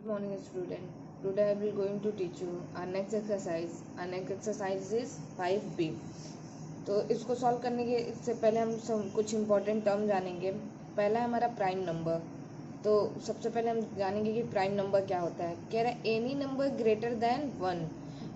Good morning, student. Today I will going to teach you our next exercise. Our next exercise is 5b. तो इसको solve करने के इससे पहले हम सब कुछ इंपॉर्टेंट टर्म जानेंगे. पहला है हमारा प्राइम नंबर. तो सबसे पहले हम जानेंगे कि प्राइम नंबर क्या होता है. कह रहा है any number greater than 1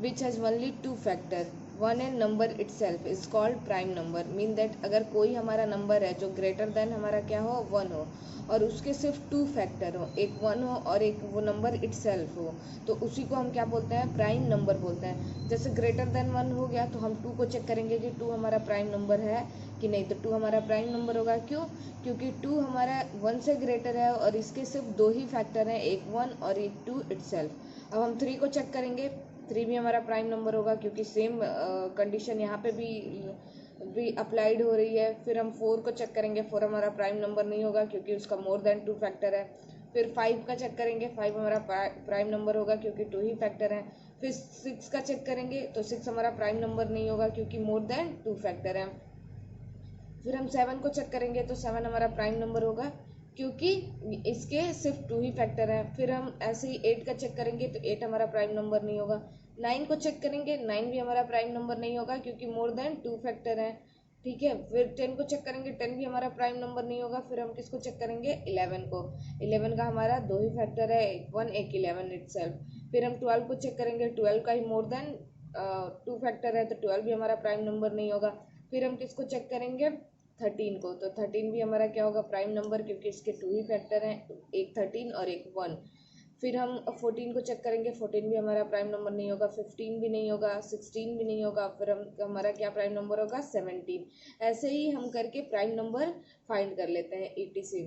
which has only 2 factor 1 and number itself is called prime number. Mean that अगर कोई हमारा नंबर है जो ग्रेटर देन हमारा क्या हो 1 हो और उसके सिर्फ 2 फैक्टर हो, एक 1 हो और एक वो नंबर इटसेल्फ हो, तो उसी को हम क्या बोलते हैं, प्राइम नंबर बोलते हैं. जैसे ग्रेटर देन 1 हो गया तो हम 2 को चेक करेंगे कि 2 हमारा प्राइम नंबर है कि नहीं. तो 2 हमारा प्राइम नंबर होगा. क्यों? क्योंकि 2 हमारा 1 से ग्रेटर है और इसके सिर्फ 2 ही फैक्टर हैं, एक 1 और एक 2 इटसेल्फ. अब हम 3 को चेक करेंगे. 3 भी हमारा प्राइम नंबर होगा क्योंकि सेम कंडीशन यहाँ पे भी अप्लाइड हो रही है. फिर हम 4 को चेक करेंगे. 4 हमारा प्राइम नंबर नहीं होगा क्योंकि उसका मोर देन 2 फैक्टर है. फिर 5 का चेक करेंगे. 5 हमारा प्राइम नंबर होगा क्योंकि 2 ही फैक्टर है. फिर 6 का चेक करेंगे तो 6 हमारा प्राइम नंबर नहीं होगा क्योंकि मोर देन 2 फैक्टर है. फिर हम 7 को चेक करेंगे तो 7 हमारा प्राइम नंबर होगा क्योंकि इसके सिर्फ 2 ही फैक्टर हैं. फिर हम ऐसे ही 8 का चेक करेंगे तो 8 हमारा प्राइम नंबर नहीं होगा. 9 को चेक करेंगे. 9 भी हमारा प्राइम नंबर नहीं होगा क्योंकि मोर देन 2 फैक्टर है. ठीक है. फिर 10 को चेक करेंगे. 10 भी हमारा प्राइम नंबर नहीं होगा. फिर हम किसको चेक करेंगे, 11 को. 11 का हमारा 2 ही फैक्टर है, एक 1 एक 11 इटसेल्फ. फिर हम 12 को चेक करेंगे. 12 का ही मोर देन 2 फैक्टर है तो 12 भी हमारा प्राइम नंबर नहीं होगा. फिर हम किसको चेक करेंगे, 13 को. तो 13 भी हमारा क्या होगा, प्राइम नंबर, क्योंकि इसके 2 ही फैक्टर हैं, एक 13 और एक 1. फिर हम 14 को चेक करेंगे. 14 भी हमारा प्राइम नंबर नहीं होगा. 15 भी नहीं होगा. 16 भी नहीं होगा. फिर हम हमारा क्या प्राइम नंबर होगा, 17. ऐसे ही हम करके प्राइम नंबर फाइंड कर लेते हैं ETC.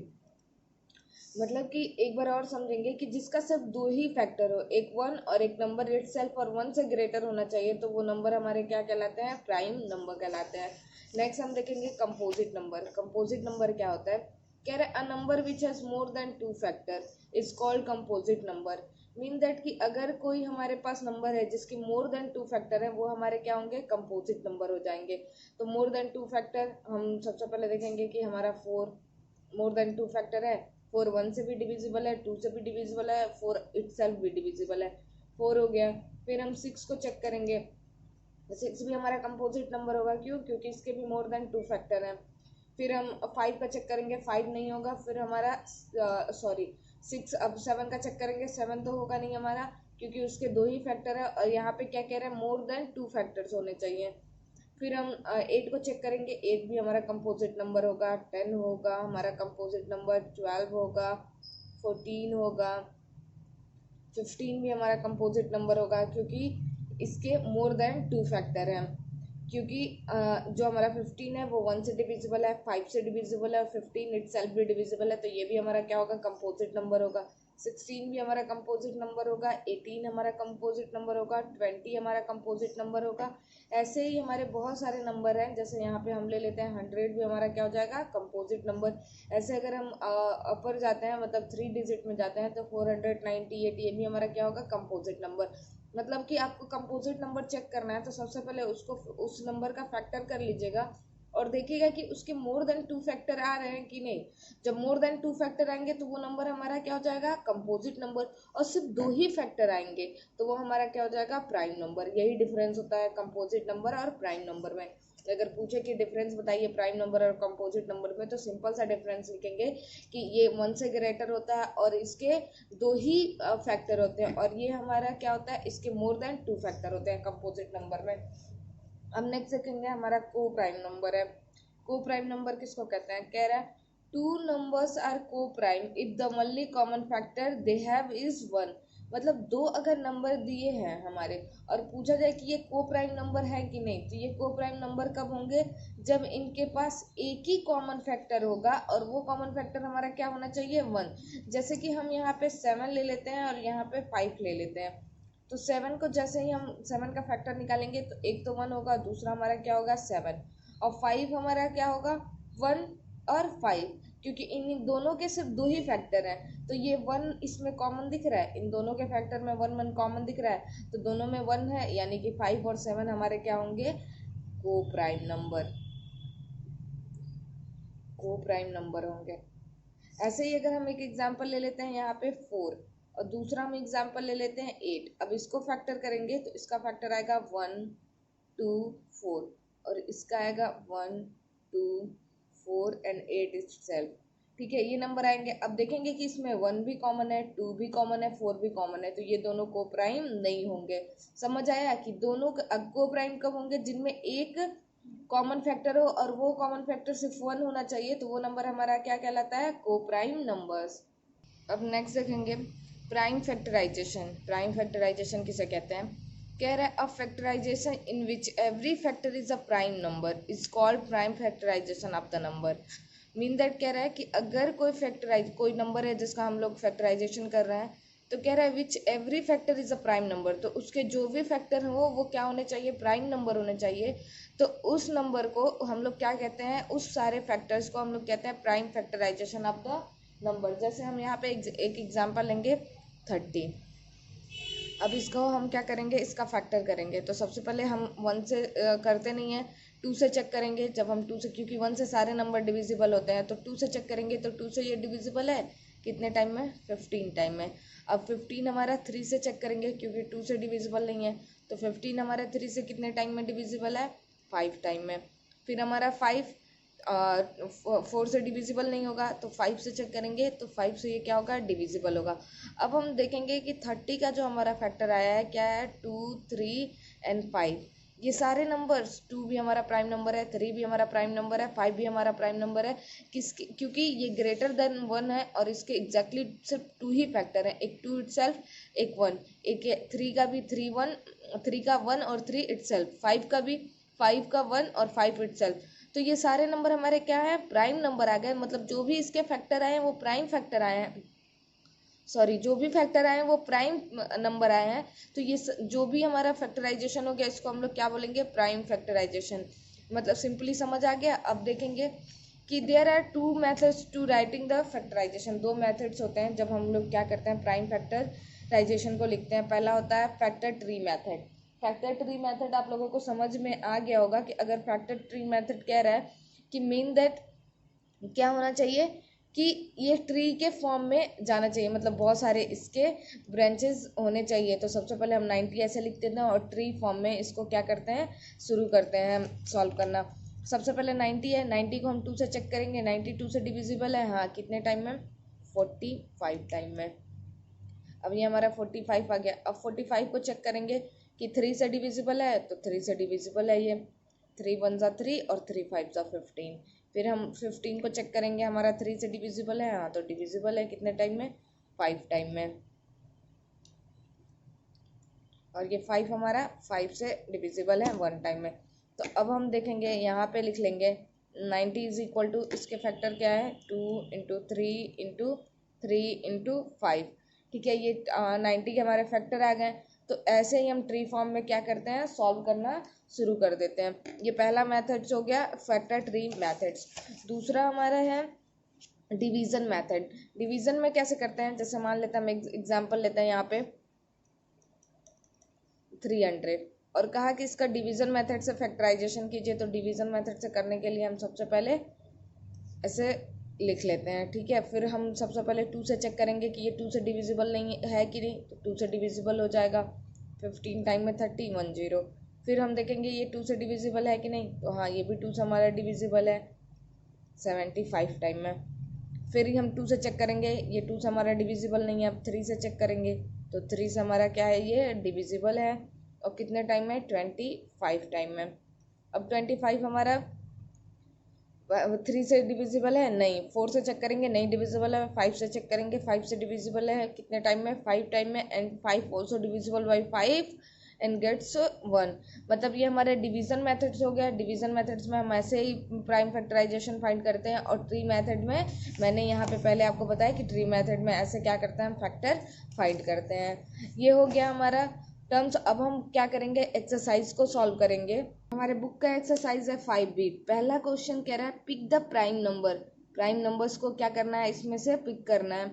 मतलब कि एक बार और समझेंगे कि जिसका सिर्फ 2 ही फैक्टर हो, एक 1 और एक नंबर इटसेल्फ और 1 से ग्रेटर होना चाहिए, तो वो नंबर हमारे क्या कहलाते हैं, प्राइम नंबर कहलाते हैं. नेक्स्ट हम देखेंगे कंपोजिट नंबर. कंपोजिट नंबर क्या होता है. कह रहे a number which has more than 2 factor is called composite number. Mean that कि अगर कोई हमारे पास नंबर है जिसकी मोर देन 2 फैक्टर है, वो हमारे क्या होंगे, कंपोजिट नंबर हो जाएंगे. तो मोर देन 2 फैक्टर हम सबसे पहले देखेंगे कि हमारा 4 मोर देन 2 फैक्टर है. 4 1 से भी डिविजिबल है, 2 से भी डिविजिबल है, 4 इटसेल्फ भी डिविजिबल है. 4 हो गया. फिर हम 6 को चेक करेंगे. 6 भी हमारा कंपोजिट नंबर होगा. क्यों? क्योंकि इसके भी मोर देन 2 फैक्टर हैं. फिर हम 5 का चेक करेंगे. 5 नहीं होगा. फिर हमारा 6. अब 7 का चेक करेंगे. 7 तो होगा नहीं हमारा क्योंकि उसके 2 ही फैक्टर है और यहाँ पे क्या कह रहे हैं, मोर देन 2 फैक्टर्स होने चाहिए. फिर हम 8 को चेक करेंगे. 8 भी हमारा कंपोजिट नंबर होगा. 10 होगा हमारा कंपोजिट नंबर. 12 होगा. 14 होगा. 15 भी हमारा कंपोजिट नंबर होगा क्योंकि इसके मोर देन 2 फैक्टर हैं. क्योंकि जो हमारा 15 है वो 1 से डिविजिबल है, 5 से डिविजिबल है और 15 इटसेल्फ भी डिविजिबल है, तो ये भी हमारा क्या होगा, कंपोजिट नंबर होगा. 16 भी हमारा कंपोजिट नंबर होगा. 18 हमारा कंपोजिट नंबर होगा. 20 हमारा कंपोजिट नंबर होगा. ऐसे ही हमारे बहुत सारे नंबर हैं. जैसे यहाँ पे हम ले लेते हैं 100 भी हमारा क्या हो जाएगा, कंपोजिट नंबर. ऐसे अगर हम अपर जाते हैं, मतलब 3 डिजिट में जाते हैं, तो 498 ये भी हमारा क्या होगा, कंपोजिट नंबर. मतलब कि आपको कंपोजिट नंबर चेक करना है तो सबसे पहले उसको उस नंबर का फैक्टर कर लीजिएगा और देखिएगा कि उसके मोर देन 2 फैक्टर आ रहे हैं कि नहीं. जब मोर देन 2 फैक्टर आएंगे तो वो नंबर हमारा क्या हो जाएगा, कंपोजिट नंबर. और सिर्फ 2 ही फैक्टर आएंगे तो वो हमारा क्या हो जाएगा, प्राइम नंबर. यही डिफरेंस होता है कंपोजिट नंबर और प्राइम नंबर में. अगर पूछे कि डिफरेंस बताइए प्राइम नंबर और कंपोजिट नंबर में, तो सिंपल सा डिफरेंस लिखेंगे कि ये 1 से ग्रेटर होता है और इसके 2 ही फैक्टर होते हैं, और ये हमारा क्या होता है, इसके मोर देन 2 फैक्टर होते हैं कंपोजिट नंबर में. अब नेक्स्ट देखेंगे हमारा को प्राइम नंबर है. को प्राइम नंबर किसको कहते हैं. कह रहा है 2 नंबर्स आर को prime if the only common factor they have is 1. मतलब 2 अगर नंबर दिए हैं हमारे और पूछा जाए कि ये को प्राइम नंबर है कि नहीं, तो ये को प्राइम नंबर कब होंगे, जब इनके पास एक ही कॉमन फैक्टर होगा और वो कॉमन फैक्टर हमारा क्या होना चाहिए, 1. जैसे कि हम यहाँ पे 7 ले लेते हैं और यहाँ पे 5 ले लेते हैं. तो 7 को जैसे ही हम 7 का फैक्टर निकालेंगे तो एक तो 1 होगा, दूसरा हमारा क्या होगा, 7. और 5 हमारा क्या होगा, 1 और 5, क्योंकि इन दोनों के सिर्फ 2 ही फैक्टर हैं. तो ये 1 इसमें कॉमन दिख रहा है, इन दोनों के फैक्टर में 1 1 कॉमन दिख रहा है, तो दोनों में 1 है, यानी कि 5 और 7 हमारे क्या होंगे, को प्राइम नंबर. को प्राइम नंबर होंगे. ऐसे ही अगर हम एक एग्जांपल ले लेते हैं यहाँ पे 4. और दूसरा हम एग्जाम्पल ले लेते हैं 8। अब इसको फैक्टर करेंगे तो इसका फैक्टर आएगा 1 2 4 और इसका आएगा 1 2 4 एंड 8 इटसेल्फ। ठीक है, ये नंबर आएंगे। अब देखेंगे कि इसमें 1 भी कॉमन है, 2 भी कॉमन है, 4 भी कॉमन है, तो ये दोनों को प्राइम नहीं होंगे। समझ आया कि दोनों को प्राइम कब होंगे? जिनमें एक कॉमन फैक्टर हो और वो कॉमन फैक्टर सिर्फ 1 होना चाहिए, तो वो नंबर हमारा क्या कहलाता है? Coprime numbers. अब नेक्स्ट देखेंगे प्राइम फैक्टराइजेशन। प्राइम फैक्टराइजेशन किसे कहते हैं? कह रहा है a factorization in which every factor is a prime number is called prime factorization of the number. Mean that कह रहा है कि अगर कोई नंबर है जिसका हम लोग फैक्टराइजेशन कर रहे हैं, तो कह रहा है विच every factor is a prime number, तो उसके जो भी फैक्टर हो वो क्या होने चाहिए? प्राइम नंबर होने चाहिए। तो उस नंबर को हम लोग क्या कहते हैं? उस सारे फैक्टर्स को हम लोग कहते हैं prime factorization of the number. जैसे हम यहाँ पे एक एग्जांपल लेंगे 30। अब इसको हम क्या करेंगे? इसका फैक्टर करेंगे। तो सबसे पहले हम 1 से करते नहीं है, 2 से चेक करेंगे। जब हम 2 से, क्योंकि 1 से सारे नंबर डिविजिबल होते हैं, तो 2 से चेक करेंगे। तो 2 से ये डिविजिबल है कितने टाइम में? 15 टाइम में। अब 15 हमारा 3 से चेक करेंगे, क्योंकि 2 से डिविजिबल नहीं है, तो 15 हमारा 3 से कितने टाइम में डिविजिबल है? 5 टाइम में। फिर हमारा 5 4 से डिविजिबल नहीं होगा, तो 5 से चेक करेंगे, तो 5 से ये क्या होगा? डिविजिबल होगा। अब हम देखेंगे कि 30 का जो हमारा फैक्टर आया है क्या है? 2 3 एंड 5। ये सारे नंबर्स, 2 भी हमारा प्राइम नंबर है, 3 भी हमारा प्राइम नंबर है, 5 भी हमारा प्राइम नंबर है। क्योंकि ये ग्रेटर देन 1 है और इसके एग्जैक्टली सिर्फ 2 ही फैक्टर है, एक 2 इटसेल्फ, एक 1। एक 3 का भी 3 का 1 और 3 इटसेल्फ। 5 का भी 5 का 1 और 5 इटसेल्फ। तो ये सारे नंबर हमारे क्या है? प्राइम नंबर आ गए। मतलब जो भी इसके फैक्टर आए हैं वो प्राइम फैक्टर आए हैं, सॉरी, जो भी फैक्टर आए हैं वो प्राइम नंबर आए हैं। तो ये जो भी हमारा फैक्टराइजेशन हो गया, इसको हम लोग क्या बोलेंगे? Prime factorisation. मतलब सिंपली समझ आ गया। अब देखेंगे कि there are 2 methods to writing the factorization. 2 methods होते हैं जब हम लोग क्या करते हैं? प्राइम फैक्टराइजेशन को लिखते हैं। पहला होता है factor tree method. Factor tree method आप लोगों को समझ में आ गया होगा कि अगर फैक्टर ट्री मेथड कह रहा है कि मीन दैट क्या होना चाहिए कि ये ट्री के फॉर्म में जाना चाहिए, मतलब बहुत सारे इसके ब्रांचेस होने चाहिए। तो सबसे पहले हम 90 ऐसे लिख देते हैं और ट्री फॉर्म में इसको क्या करते हैं? शुरू करते हैं सॉल्व करना। सबसे पहले 90 है, 90 को हम 2 से चेक करेंगे, 90 2 से डिविजिबल है, हाँ, कितने टाइम में? 45 टाइम में। अब ये हमारा 45 आ गया। अब 45 को चेक करेंगे कि 3 से डिविजिबल है, तो 3 से डिविजिबल है ये। 3 1 जा 3 और 3 5 जा 15। फिर हम 15 को चेक करेंगे, हमारा 3 से डिविजिबल है, हाँ, तो डिविजिबल है कितने टाइम में? 5 टाइम में। और ये 5 हमारा 5 से डिविजिबल है 1 टाइम में। तो अब हम देखेंगे, यहाँ पे लिख लेंगे 90 इज इक्वल टू, इसके फैक्टर क्या है? 2 इंटू 3 इंटू 3 इंटू 5। ठीक है, ये 90 के हमारे फैक्टर आ गए। तो ऐसे ही हम ट्री फॉर्म में क्या करते हैं? सॉल्व करना शुरू कर देते हैं। ये पहला मेथड्स हो गया फैक्टर ट्री मेथड्स। दूसरा हमारा है डिवीजन मेथड। डिवीजन में कैसे करते हैं? जैसे मान लेते हैं, हम एग्जांपल लेते हैं यहाँ पे 300 और कहा कि इसका डिवीजन मेथड से फैक्टराइजेशन कीजिए। तो डिवीजन मेथड से करने के लिए हम सबसे पहले ऐसे लिख लेते हैं। ठीक है, फिर हम सबसे पहले 2 से चेक करेंगे कि ये 2 से डिविजिबल नहीं है कि नहीं, तो 2 से डिविजिबल हो जाएगा। 15 टाइम में 30 10। फिर हम देखेंगे ये 2 से डिविजिबल है कि नहीं, तो हाँ, ये भी 2 से हमारा डिविजिबल है 75 टाइम में। फिर ही हम 2 से चेक करेंगे, ये 2 से हमारा डिविजिबल नहीं है। अब 3 से चेक करेंगे, तो 3 से हमारा क्या है? ये डिविजिबल है। और कितने टाइम में? 25 टाइम में। अब 25 हमारा 3 से डिविजिबल है नहीं, 4 से चेक करेंगे, नहीं डिविजिबल है। 5 से चेक करेंगे, 5 से डिविजिबल है कितने टाइम में? 5 टाइम में। And 5 also divisible by 5 and gets 1। मतलब ये हमारे डिवीजन मेथड्स हो गया। डिवीजन मेथड्स में हम ऐसे ही प्राइम फैक्टराइजेशन फाइंड करते हैं। और ट्री मेथड में मैंने यहाँ पे पहले आपको बताया कि ट्री मेथड में ऐसे क्या करते हैं? हम फैक्टर फाइंड करते हैं। ये हो गया हमारा टर्म्स। अब हम क्या करेंगे? एक्सरसाइज को सॉल्व करेंगे। हमारे बुक का एक्सरसाइज है 5B। पहला क्वेश्चन कह रहा है pick the prime number. Prime numbers को क्या करना है? इसमें से पिक करना है।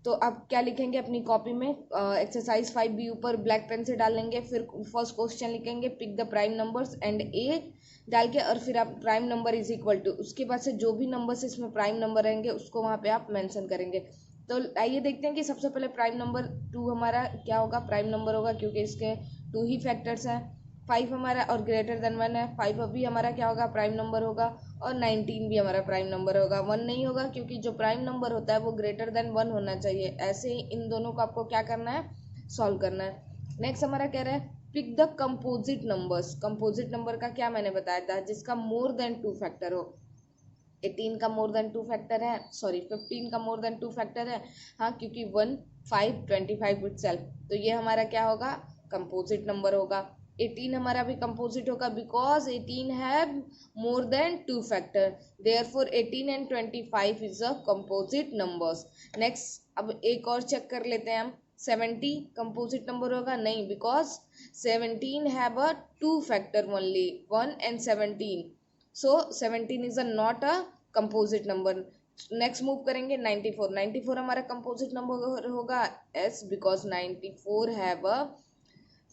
तो अब क्या लिखेंगे अपनी कॉपी में? एक्सरसाइज 5B ऊपर ब्लैक पेन से डाल लेंगे। फिर फर्स्ट क्वेश्चन लिखेंगे pick the prime numbers and A डाल के, और फिर आप prime number is equal to, उसके बाद से जो भी नंबर्स इसमें प्राइम नंबर रहेंगे उसको वहाँ पे आप मेंशन करेंगे। तो आइए देखते हैं कि सबसे पहले प्राइम नंबर 2 हमारा क्या होगा, प्राइम नंबर होगा क्योंकि इसके 2 ही फैक्टर्स हैं। 5 हमारा और ग्रेटर देन 1 है, 5 अभी हमारा क्या होगा, प्राइम नंबर होगा। और 19 भी हमारा प्राइम नंबर होगा। 1 नहीं होगा क्योंकि जो प्राइम नंबर होता है वो ग्रेटर देन 1 होना चाहिए। ऐसे ही इन दोनों को आपको क्या करना है, सॉल्व करना है। नेक्स्ट हमारा कह रहा है pick the composite numbers. Composite number का क्या मैंने बताया था, जिसका मोर देन 2 फैक्टर हो। 18 का मोर देन 2 फैक्टर है, सॉरी 15 का मोर देन 2 फैक्टर है। हाँ, क्योंकि 1 5 25 इटसेल्फ, तो ये हमारा क्या होगा, कंपोजिट नंबर होगा। 18 हमारा भी कंपोजिट होगा because 18 have more than 2 factor, therefore 18 and 25 is a composite numbers. Next अब एक और चेक कर लेते हैं हम। 70 कंपोजिट नंबर होगा, नहीं, because 17 have a 2 factor only, 1 and 17, so 17 is a not a composite number. Next move करेंगे 94। 94 हमारा कंपोजिट नंबर होगा एस, बिकॉज 94 हैव अ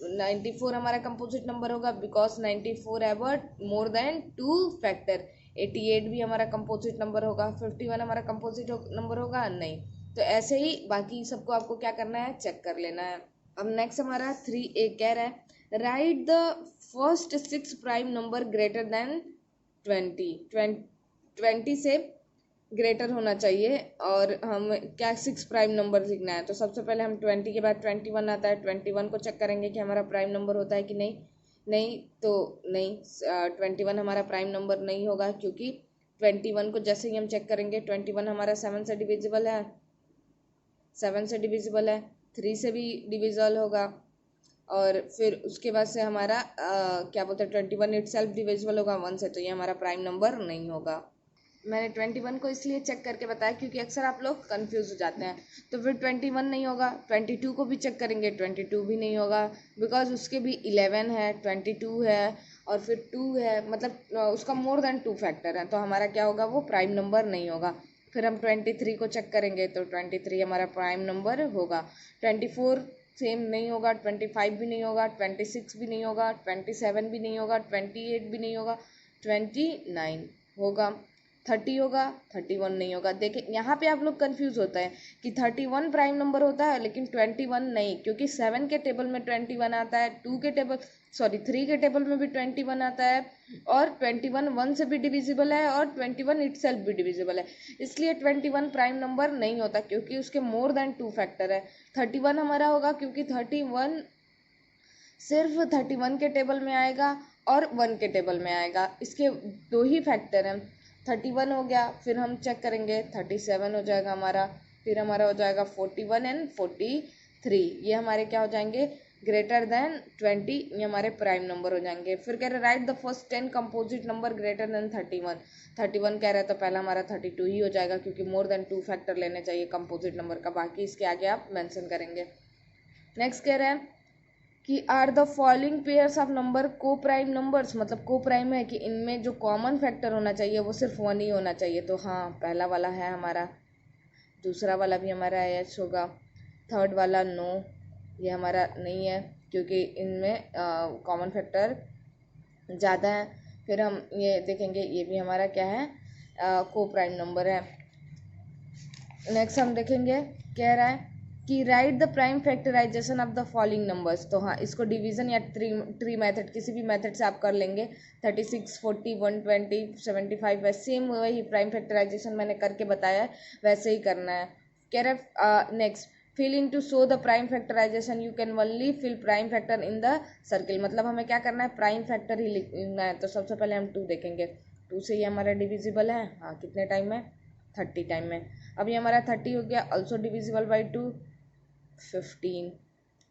94 हमारा कंपोजिट नंबर होगा because 94 have a more than 2 factor. 88 भी हमारा composite number होगा। 51 हमारा composite number होगा, नहीं। तो ऐसे ही बाकी सबको आपको क्या करना है, चेक कर लेना है। अब नेक्स्ट हमारा 3A कह रहा है right the first 6 prime number greater than 20 से ग्रेटर होना चाहिए। और हम क्या 6 प्राइम नंबर लिखना है, तो सबसे पहले हम 20 के बाद 21 आता है, 21 को चेक करेंगे कि हमारा प्राइम नंबर होता है कि नहीं। नहीं तो नहीं, 21 हमारा प्राइम नंबर नहीं होगा क्योंकि 21 को जैसे ही हम चेक करेंगे 21 हमारा 7 से डिविजिबल है, 7 से डिविजिबल है, 3 से भी डिविजिबल होगा। और फिर उसके बाद से हमारा क्या बोलते हैं 21 इटसेल्फ डिविजिबल होगा 1 से, तो ये हमारा प्राइम नंबर नहीं होगा। मैंने 21 को इसलिए चेक करके बताया क्योंकि अक्सर आप लोग कंफ्यूज हो जाते हैं। तो फिर 21 नहीं होगा। 22 को भी चेक करेंगे, 22 भी नहीं होगा बिकॉज उसके भी 11 है, 22 है और फिर 2 है, मतलब उसका मोर देन 2 फैक्टर है, तो हमारा क्या होगा, वो प्राइम नंबर नहीं होगा। फिर हम 23 को चेक करेंगे तो 23 हमारा प्राइम नंबर होगा। 24 सेम नहीं होगा, 25 भी नहीं होगा, 26 भी नहीं होगा, 27 भी नहीं होगा, 28 भी नहीं होगा, 29 होगा, 30 होगा, 31 नहीं होगा। देखिए यहाँ पे आप लोग कंफ्यूज होता है कि 31 प्राइम नंबर होता है लेकिन 21 नहीं, क्योंकि 7 के टेबल में 21 आता है, 3 के टेबल में भी 21 आता है और 21 1 से भी डिविजिबल है और 21 इटसेल्फ भी डिविजिबल है। इसलिए 21 प्राइम नंबर नहीं होता क्योंकि उसके मोर देन 2 फैक्टर है। 31 हमारा होगा क्योंकि 31 सिर्फ 31 के टेबल में आएगा और 1 के टेबल में आएगा, इसके 2 ही फैक्टर हैं। 31 हो गया, फिर हम चेक करेंगे 37 हो जाएगा हमारा, फिर हमारा हो जाएगा 41 एंड 43, ये हमारे क्या हो जाएंगे, ग्रेटर देन 20, ये हमारे प्राइम नंबर हो जाएंगे। फिर कह रहे right the first 10 composite number greater than 31। 31 कह रहे हैं तो पहला हमारा 32 ही हो जाएगा क्योंकि मोर देन 2 फैक्टर लेने चाहिए कंपोजिट नंबर का, बाकी इसके आगे आप मेंशन करेंगे। नेक्स्ट कह रहे हैं कि are the following pairs of number coprime numbers, मतलब को प्राइम है कि इनमें जो कॉमन फैक्टर होना चाहिए वो सिर्फ 1 ही होना चाहिए। तो हाँ, पहला वाला है हमारा, दूसरा वाला भी हमारा एच होगा, थर्ड वाला नो, ये हमारा नहीं है क्योंकि इनमें कॉमन फैक्टर ज़्यादा है। फिर हम ये देखेंगे ये भी हमारा क्या है, को प्राइम नंबर है। नेक्स्ट हम देखेंगे, कह रहा है कि write the prime factorization of the following numbers. तो हाँ, इसको डिवीजन या ट्री मेथड, किसी भी मेथड से आप कर लेंगे। 36 40 120 75 सेम वही प्राइम फैक्टराइजेशन मैंने करके बताया है, वैसे ही करना है। कह रहे next fill in to show the prime factorization you can only fill prime factor in the circle, मतलब हमें क्या करना है, प्राइम फैक्टर ही लिखना है। तो सबसे पहले हम 2 देखेंगे, 2 से ये हमारा डिविजिबल है, हाँ कितने टाइम में, 30 टाइम में। अब ये हमारा 30 हो गया, ऑल्सो डिविजिबल बाई 2, 15।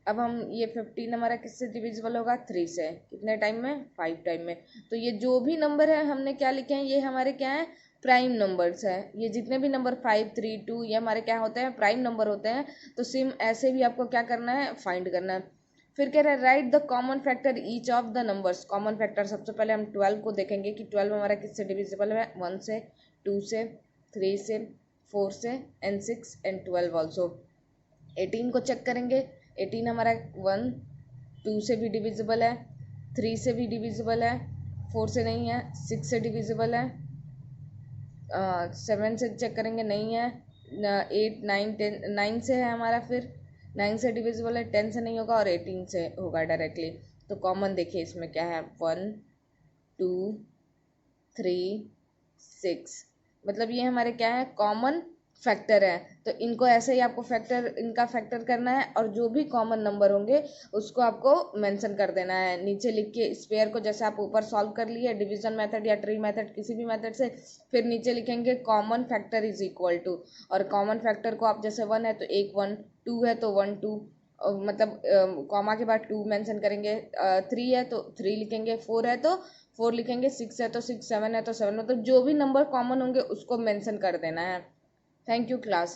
अब हम ये 15 हमारा किससे डिविजिबल होगा, 3 से, कितने टाइम में, 5 टाइम में। तो ये जो भी नंबर है हमने क्या लिखे हैं, ये हमारे क्या है, प्राइम नंबर्स है। ये जितने भी नंबर 5 3 2 ये हमारे क्या होते हैं, प्राइम नंबर होते हैं। तो सेम ऐसे भी आपको क्या करना है, फाइंड करना है। फिर कह रहा है right the common factor each of the numbers. Common factor सबसे पहले हम 12 को देखेंगे कि 12 हमारा किससे डिविजिबल है, 1 से, 2 से, 3 से, 4 से एंड 6 एंड 12 ऑल्सो। 18 को चेक करेंगे, 18 हमारा 1 2 से भी डिविजिबल है, 3 से भी डिविजिबल है, 4 से नहीं है, 6 से डिविजिबल है, 7 से चेक करेंगे नहीं है, 8 9 10 9 से है हमारा, फिर 9 से डिविजिबल है, 10 से नहीं होगा और 18 से होगा डायरेक्टली। तो कॉमन देखिए इसमें क्या है, 1 2 3 6, मतलब ये हमारे क्या है, कॉमन फैक्टर है। तो इनको ऐसे ही आपको फैक्टर, इनका फैक्टर करना है और जो भी कॉमन नंबर होंगे उसको आपको मेंशन कर देना है नीचे लिख के। स्पेयर को जैसे आप ऊपर सॉल्व कर लिए डिवीजन मेथड या ट्री मेथड किसी भी मेथड से, फिर नीचे लिखेंगे common factor is equal to, और कॉमन फैक्टर को आप जैसे 1 है तो एक 1, 2 है तो 1 2, मतलब कॉमा के बाद 2 मेंशन करेंगे, 3 है तो 3 लिखेंगे, 4 है तो 4 लिखेंगे, 6 है तो 6, 7 है तो 7, मतलब जो भी नंबर कॉमन होंगे उसको मेंशन कर देना है। Thank you class.